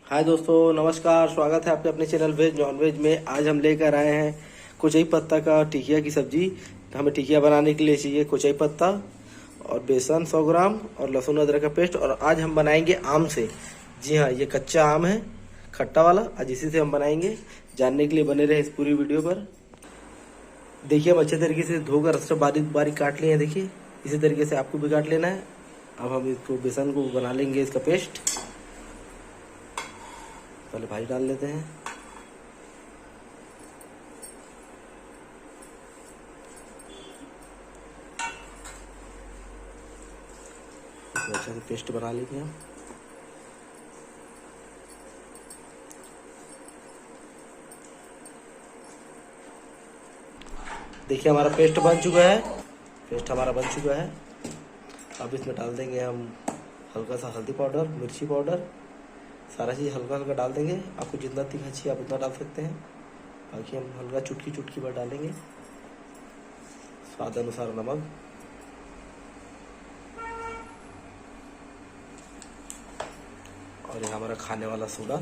हाय दोस्तों, नमस्कार। स्वागत है आपके अपने चैनल वेज नॉनवेज में। आज हम लेकर आए हैं कुचई पत्ता का टिकिया की सब्जी। हमें टिकिया बनाने के लिए चाहिए कुचई पत्ता और बेसन 100 ग्राम और लहसुन अदरक का पेस्ट। और आज हम बनाएंगे आम से। जी हाँ, ये कच्चा आम है, खट्टा वाला। आज इसी से हम बनाएंगे। जानने के लिए बने रहे इस पूरी वीडियो पर। देखिए, हम अच्छे तरीके से धोकर रस बारीक बारीक काट लिए हैं। देखिए, इसी तरीके से आपको भी काट लेना है। अब हम इसको बेसन को बना लेंगे, इसका पेस्ट। पहले भाई डाल लेते हैं। इसको अच्छे से पेस्ट बना लेंगे हम। देखिए, हमारा पेस्ट बन चुका है। पेस्ट हमारा बन चुका है। अब इसमें डाल देंगे हम हल्का सा हल्दी पाउडर, मिर्ची पाउडर, सारा चीज़ हल्का हल्का डाल देंगे। आपको जितना तीखा चाहिए आप उतना डाल सकते हैं। बाकी हम हल्का चुटकी चुटकी भर डालेंगे। स्वाद अनुसार नमक, और ये हमारा खाने वाला सोडा।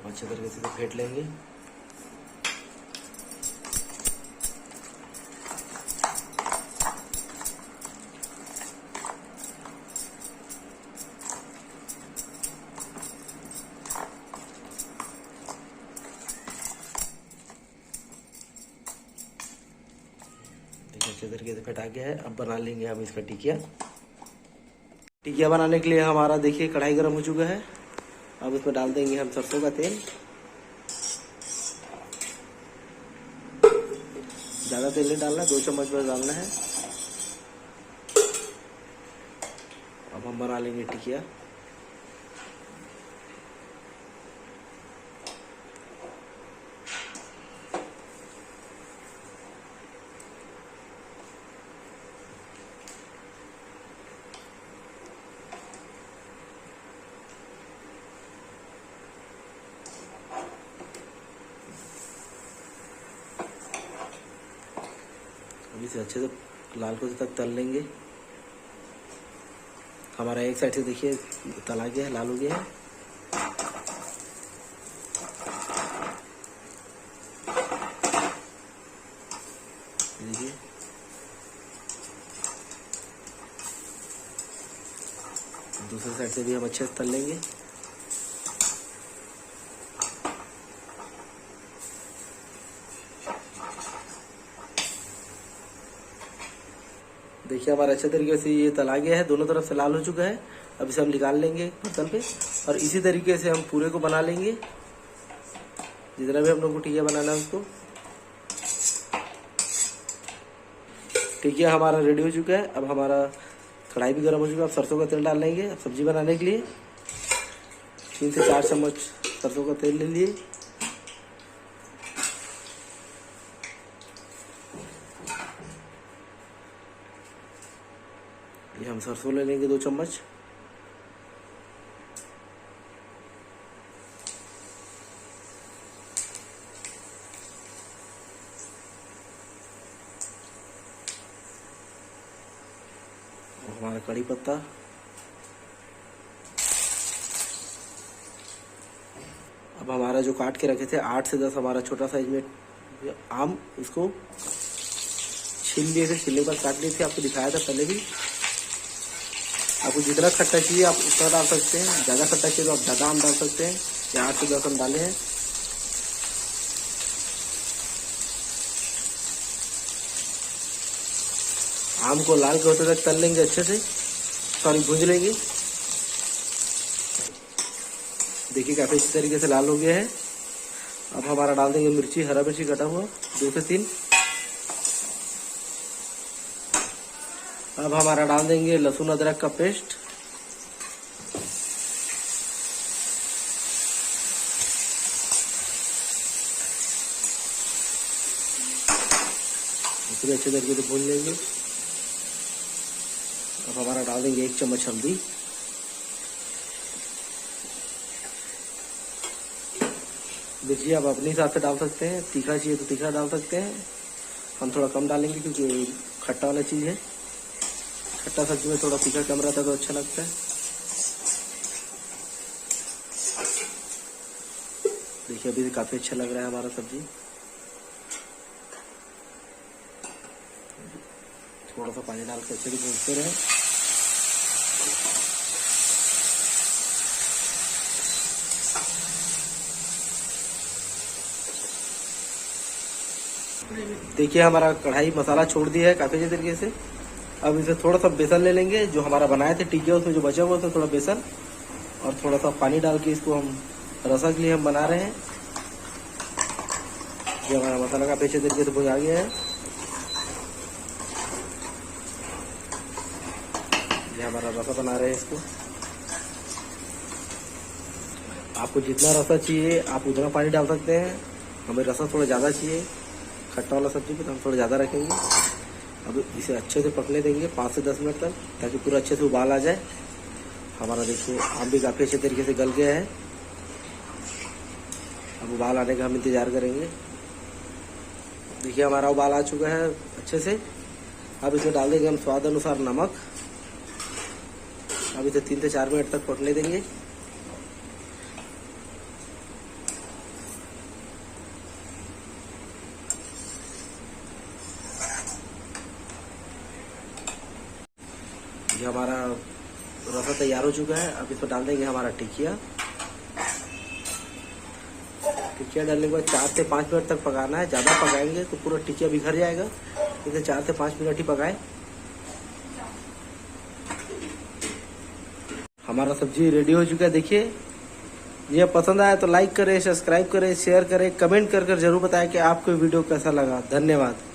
अच्छे तरीके से फेंट लेंगे। अच्छे तरीके से फेंटा गया है। अब बना लेंगे हम इसका टिकिया। टिकिया बनाने के लिए हमारा देखिए कढ़ाई गर्म हो चुका है। अब इसमें डाल देंगे हम सरसों का तेल। ज़्यादा तेल नहीं डालना है, 2 चम्मच बस डालना है। अब हम बना लेंगे टिकिया। अब इसे अच्छे से लाल होने तक तल लेंगे। हमारा एक साइड से देखिए तला गया है, लाल हो गया है। देखिए, दूसरे साइड से भी हम अच्छे से तल लेंगे। देखिए, हमारा अच्छे तरीके से ये तला गया है, दोनों तरफ से लाल हो चुका है। अब इसे हम निकाल लेंगे बर्तन पे, और इसी तरीके से हम पूरे को बना लेंगे। जितना भी हम लोग को टिकिया बनाना है उसको। टिकिया हमारा रेडी हो चुका है। अब हमारा कढ़ाई भी गर्म हो चुका है। अब सरसों का तेल डाल लेंगे सब्जी बनाने के लिए। 3 से 4 चम्मच सरसों का तेल ले लिए। ये हम सरसों ले लेंगे 2 चम्मच। हमारा कड़ी पत्ता। अब हमारा जो काट के रखे थे 8 से 10 हमारा छोटा साइज में आम, इसको छील लिए थे, छिलने पर काट लिए थे। आपको दिखाया था पहले भी। आपको जितना खट्टा चाहिए आप उतना डाल सकते हैं। ज़्यादा खट्टा चाहिए तो आप ज़्यादा आम डाल सकते हैं। ये 8 से 10 हम डाले हैं। आम को लाल होते तक तल लेंगे अच्छे से, भूंज लेंगे। देखिए, काफ़ी अच्छी तरीके से लाल हो गया है। अब हमारा डाल देंगे मिर्ची, हरा मिर्ची कटा हुआ 2 से 3। अब हमारा डाल देंगे लहसुन अदरक का पेस्ट। इसे अच्छे तरीके से भून लेंगे। अब हमारा डाल देंगे 1 चम्मच हल्दी। मिर्ची आप अपने हिसाब से डाल सकते हैं। तीखा चाहिए तो तीखा डाल सकते हैं। हम थोड़ा कम डालेंगे क्योंकि खट्टा वाला चीज़ है। खट्टा सब्जी में थोड़ा तीखा कम रहता है तो अच्छा लगता है। देखिए अभी काफी अच्छा लग रहा है हमारा सब्जी। थोड़ा सा पानी डाल के अच्छे से भूनते रहे। देखिए हमारा कढ़ाई मसाला छोड़ दिया है काफी अच्छे तरीके से। अब इसे थोड़ा सा बेसन ले लेंगे, जो हमारा बनाए थे टिकिया उसमें जो बचा हुआ उसमें थोड़ा बेसन और थोड़ा सा पानी डाल के इसको हम रसा के लिए हम बना रहे हैं। जो हमारा मसाला काफी अच्छे तरीके से भुन आ गया है। ये हमारा रसा बना रहे हैं इसको। आपको जितना रसा चाहिए आप उतना पानी डाल सकते हैं। हमें रसा थोड़ा ज़्यादा चाहिए खट्टा वाला सब्जी पे, तो हम थोड़ा ज़्यादा रखेंगे। अब इसे अच्छे से पकने देंगे 5 से 10 मिनट तक, ताकि पूरा अच्छे से उबाल आ जाए। हमारा देखिए आम भी काफ़ी अच्छे तरीके से गल गया है। अब उबाल आने का हम इंतज़ार करेंगे। देखिए हमारा उबाल आ चुका है अच्छे से। अब इसमें डाल देंगे हम स्वाद अनुसार नमक। अब इसे 3 से 4 मिनट तक पकने देंगे। ये हमारा रसा तैयार हो चुका है। अब इसमें डाल देंगे हमारा टिकिया। टिकिया डालने के बाद 4 से 5 मिनट तक पकाना है। ज़्यादा पकाएंगे तो पूरा टिकिया बिखर जाएगा, इसे 4 से 5 मिनट ही पकाएं। हमारा सब्जी रेडी हो चुका है। देखिए ये पसंद आया तो लाइक करें, सब्सक्राइब करें, शेयर करें, कमेंट कर जरूर बताएं कि आपको वीडियो कैसा लगा। धन्यवाद।